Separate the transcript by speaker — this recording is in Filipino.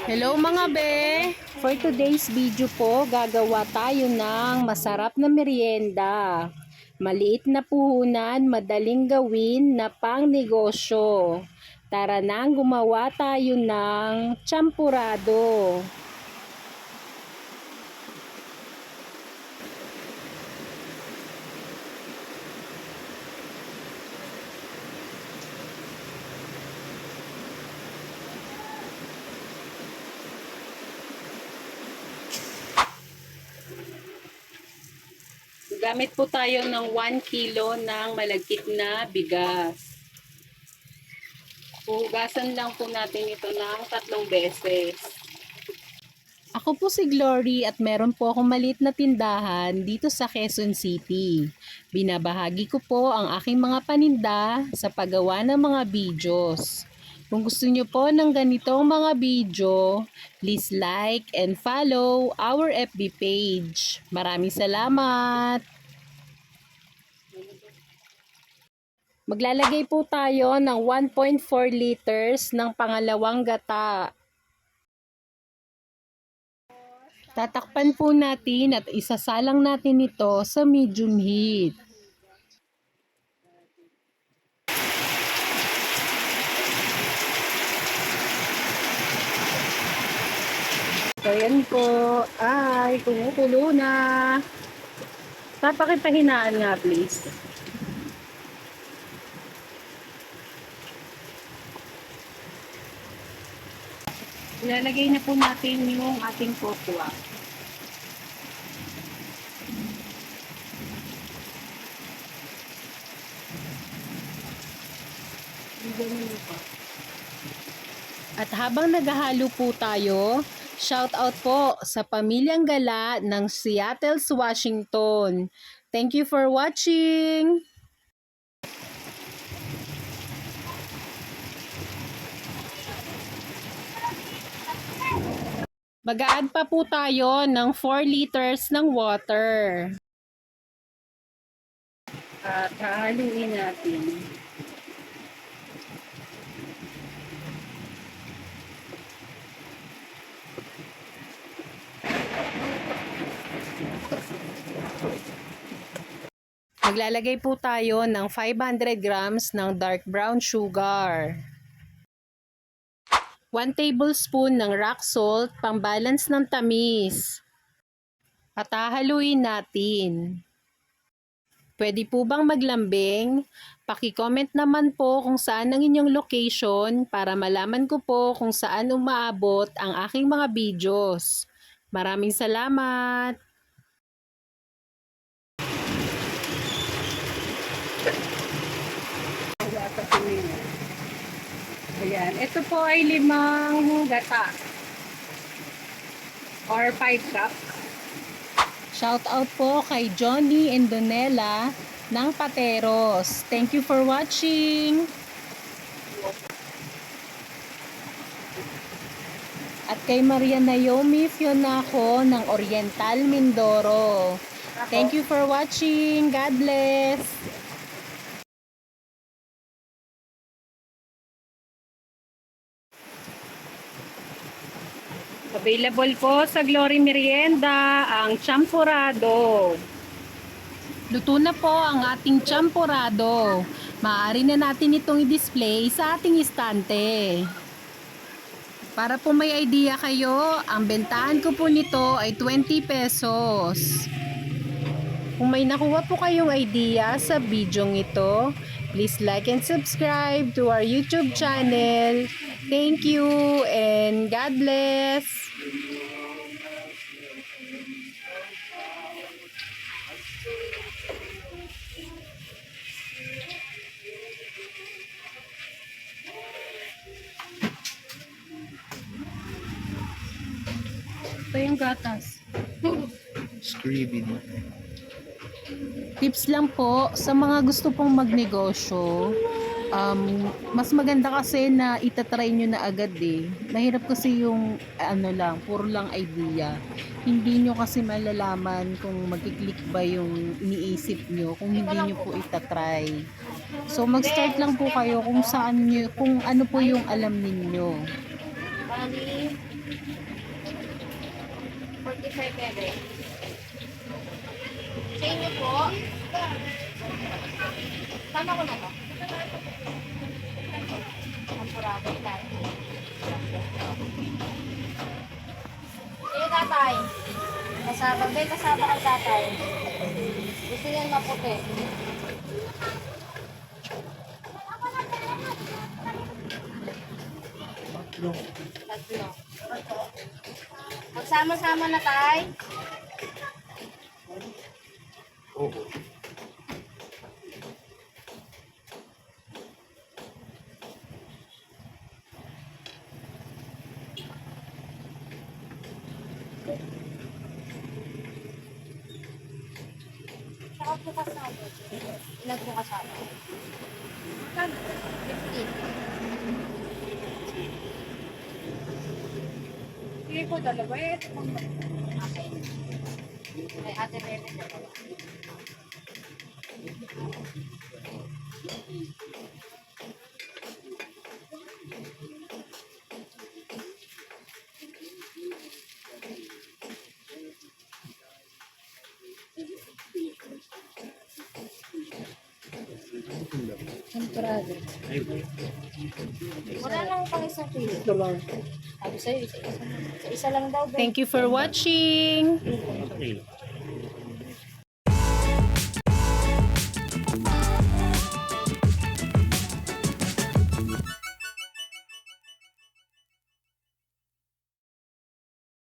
Speaker 1: Hello mga be! For today's video po, gagawa tayo ng masarap na merienda. Maliit na puhunan, madaling gawin na pang negosyo. Tara nang gumawa tayo ng champurado. Gamit po tayo ng 1 kilo ng malagkit na bigas. Hugasan lang po natin ito ng 3 beses. Ako po si Glory at meron po akong maliit na tindahan dito sa Quezon City. Binabahagi ko po ang aking mga paninda sa paggawa ng mga videos. Kung gusto nyo po ng ganitong mga video, please like and follow our FB page. Maraming salamat! Maglalagay po tayo ng 1.4 liters ng pangalawang gata. Tatakpan po natin at isasalang natin ito sa medium heat. So yan po, ay kumukulo na. Papakipahinaan nga please. Ilalagay na po natin yung ating cocoa. At habang naghahalo po tayo, shout out po sa Pamilyang Gala ng Seattle, Washington. Thank you for watching! Mag-a-add pa po tayo ng 4 liters ng water. At hahaluin natin. Maglalagay po tayo ng 500 grams ng dark brown sugar. 1 tablespoon ng rock salt, pang-balance ng tamis. At hahaluin natin. Pwede po bang maglambing? Paki-comment naman po kung saan ang inyong location para malaman ko po kung saan umaabot ang aking mga videos. Maraming salamat! Ayan, ito po ay 5 gata or 5 cup. Shout out po kay Johnny and Donella ng Pateros. Thank you for watching. At kay Maria Naomi Fionaco ng Oriental Mindoro. Thank you for watching. God bless. Available po sa Glory Merienda ang champurado. Luto na po ang ating champurado. Maaari na natin itong i-display sa ating istante. Para po may idea kayo, ang bentahan ko po nito ay 20 pesos. Kung may nakuha po kayong idea sa video ito, please like and subscribe to our YouTube channel. Thank you and God bless! Ito yung gatas.
Speaker 2: Scribin.
Speaker 1: Tips lang po sa mga gusto pong magnegosyo. Mas maganda kasi na itatry nyo na agad eh. Mahirap kasi yung puro lang idea. Hindi nyo kasi malalaman kung magkiklik ba yung iniisip nyo kung hindi nyo po itatry. So mag-start lang po kayo kung saan nyo, kung ano po yung alam ninyo.
Speaker 3: Bali, 45 ere. Sa inyo po, tama ko na to. Champurado tayo. Sige tatay. Kasama, may kasama ka tatay. Gusto niyan maputi. Tatlo. Magsama-sama na tayo.
Speaker 2: Oh.
Speaker 3: Saka po kasama. Ilan po kasama? 15.
Speaker 1: Sige po, dalawa eh.
Speaker 3: Okay. May ate Bebe na ba?
Speaker 1: Champurado.
Speaker 2: Ay,
Speaker 3: Wala lang pang isang kilo. Sabi sa'yo, isa-isa lang daw.
Speaker 1: Thank you for watching.
Speaker 2: okay.